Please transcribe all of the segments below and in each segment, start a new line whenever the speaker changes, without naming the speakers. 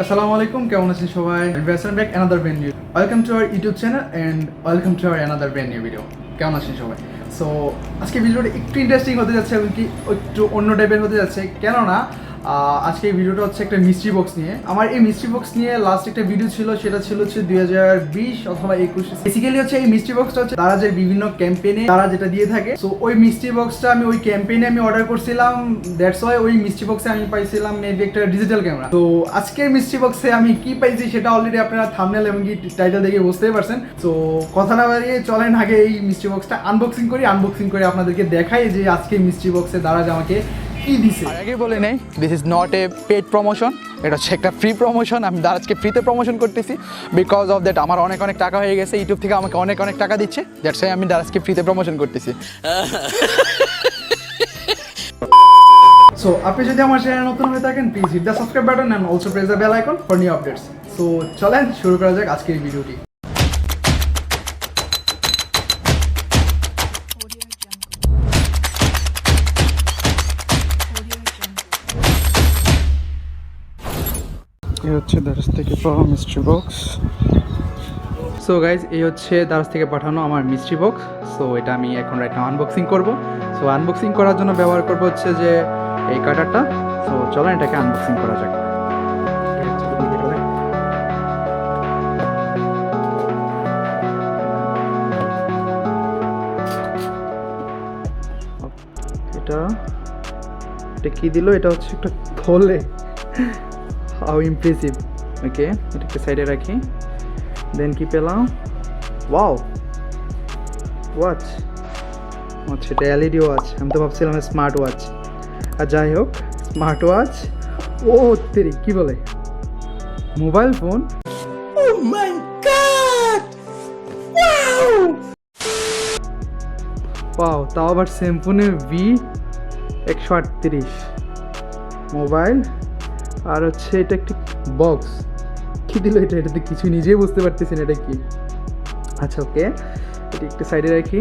Assalamualaikum, কেমন আছেন সবাই? Welcome back another brand new. Welcome to our YouTube channel and welcome to our another brand new video. কেমন আছেন সবাই? So আজকে ভিডিওটা একটু ইন্টারেস্টিং হতে যাচ্ছে এবং কি একটু অন্য টাইপের হতে যাচ্ছে, কেননা আজকে এই ভিডিওটা হচ্ছে একটা মিস্ট্রি বক্স নিয়ে। আমার এই মিস্ট্রি বক্স নিয়ে লাস্ট একটা ভিডিও ছিল, সেটা ছিল হচ্ছে 2020 অথবা 21। বেসিক্যালি হচ্ছে এই মিস্ট্রি বক্সটা হচ্ছে দারাজের বিভিন্ন ক্যাম্পেইনে তারা যেটা দিয়ে থাকে। সো ওই মিস্ট্রি বক্সটা আমি ওই ক্যাম্পেইনে অর্ডার করছিলাম, দ্যাটস ওয়াই ওই মিস্ট্রি বক্সে আমি পাইছিলাম মেবি একটা ডিজিটাল ক্যামেরা। তো আজকের মিস্ট্রি বক্সে আমি কি পাইছি সেটা অলরেডি আপনারা থাম্বনেল এবং কি টাইটেল দেখে বুঝতেই পারছেন। তো কথা না বাড়িয়ে চলেন আগে এই মিস্ট্রি বক্সটা আনবক্সিং করে আপনাদেরকে দেখাই যে আজকে মিস্ট্রি বক্সে দারাজ আমাকে কি দিছে।
আগে বলে নেই, this is not a paid promotion, এটা হচ্ছে একটা ফ্রি প্রমোশন। আমি দারাজকে ফ্রিতে প্রমোশন করতেছি বিকজ অফ দ্যাট আমার অনেক টাকা হয়ে গেছে, ইউটিউব থেকে আমাকে অনেক টাকা দিচ্ছে, দ্যাটস ওয়াই আমি দারাজকে ফ্রিতে প্রমোশন করতেছি।
সো আপনি যদি আমার চ্যানেল নতুন হয়ে থাকেন, please hit the subscribe button and also press the bell icon for new updates. So চলেন শুরু করা যাক আজকের এই ভিডিওটি। এই হচ্ছে দারাজ থেকে পাওয়া মিস্ট্রি বক্স। সো গাইজ, এই হচ্ছে দারাজ থেকে পাঠানো আমার মিস্ট্রি বক্স। সো এটা আমি এখন রাইট নাও আনবক্সিং করব। সো আনবক্সিং করার জন্য ব্যবহার করব হচ্ছে যে এই কাটারটা। সো চলেন এটাকে আনবক্সিং করা যাক। এটা কি দিল? এটা হচ্ছে একটা থলে। How impressive. ওকে, এটাকে সাইডে রাখি। দেন কি পেলাম? Wow, watch. আচ্ছা, এটা এলইডি ওয়াচ। আমি তো ভাবছিলাম স্মার্ট ওয়াচ। আর যাই হোক, স্মার্ট ওয়াচ। ও তেরি, কি বলে, মোবাইল ফোন। ও মাই গড, ওয়াও ওয়াও, তাও আবার স্যামসুং V138 মোবাইল। আর হচ্ছে এটা একটি বক্স। কি দিল এটা? এটাতে কিছু নিজেই বুঝতে পারতেছি না এটা কি। আচ্ছা ওকে, এটা একটু সাইডে রাখি।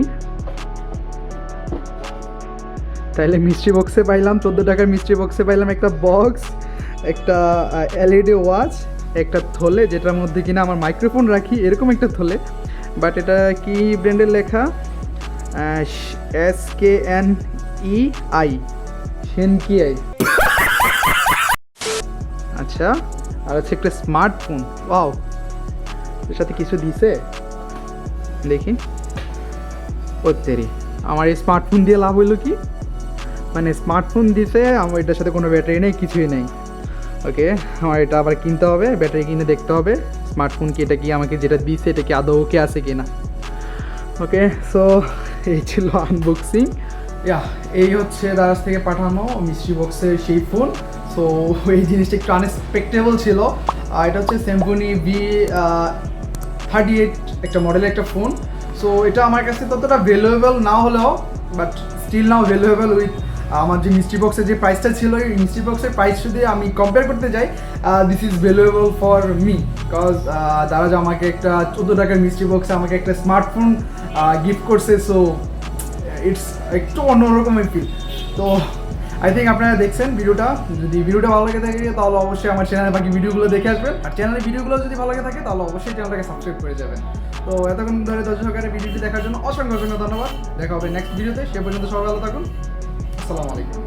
তাইলে মিস্ট্রি বক্সে পাইলাম 14 টাকার মিস্ট্রি বক্সে পাইলাম একটা বক্স, একটা এলইডি ওয়াচ, একটা থলে যেটার মধ্যে কিনা আমার মাইক্রোফোন রাখি, এরকম একটা থলে। বাট এটা কি ব্র্যান্ডের লেখা? SKNEI, সেনকিআই। আচ্ছা, আর হচ্ছে একটা স্মার্টফোন। ওয়াও, এর সাথে কিছু দিছে দেখি। ও তেরি, আমার এই স্মার্টফোন দিয়ে লাভ হইলো কি? মানে স্মার্টফোন দিছে, আমার এটার সাথে কোনো ব্যাটারি নেই, কিছুই নেই। ওকে, আমার এটা আবার কিনতে হবে, ব্যাটারি কিনে দেখতে হবে স্মার্টফোন কি, এটা কি আমাকে যেটা দিছে এটা কি আদৌ ওকে আছে কি না। ওকে, সো এই ছিল আনবক্সিং। এই হচ্ছে দারাজ থেকে পাঠানো মিস্ট্রি বক্সের সেই ফোন। সো এই জিনিসটা একটু আনএক্সপেক্টেবল ছিল। এটা হচ্ছে স্যামসুং V38 একটা মডেলের একটা ফোন। সো এটা আমার কাছে ততটা ভ্যালুয়েবল না হলেও, but still now valuable with আমার যে মিস্ট্রি বক্সের যে প্রাইসটা ছিল, এই মিস্ট্রি বক্সের প্রাইস যদি আমি কম্পেয়ার করতে যাই, this is valuable for me. Because Daraz আমাকে একটা 14 টাকার মিস্ট্রি বক্সে আমাকে একটা স্মার্টফোন গিফট করছে। সো ইটস একটু অন্যরকমের ফিল। তো আই থিঙ্ক আপনারা দেখছেন ভিডিওটা। যদি ভিডিওটা ভালো লাগে থাকে তাহলে অবশ্যই আমার চ্যানেলে বাকি ভিডিওগুলো দেখে আসবেন। আর চ্যানেলের ভিডিওগুলো যদি ভালো লাগে থাকে তাহলে অবশ্যই চ্যানেলটাকে সাবস্ক্রাইব করে যাবেন। তো এতক্ষণ ধরে ধৈর্য সহকারে ভিডিওটি দেখার জন্য অসংখ্য ধন্যবাদ। দেখা হবে নেক্সট ভিডিওতে। সে পর্যন্ত সবাই ভালো থাকুন। আসসালামু আলাইকুম।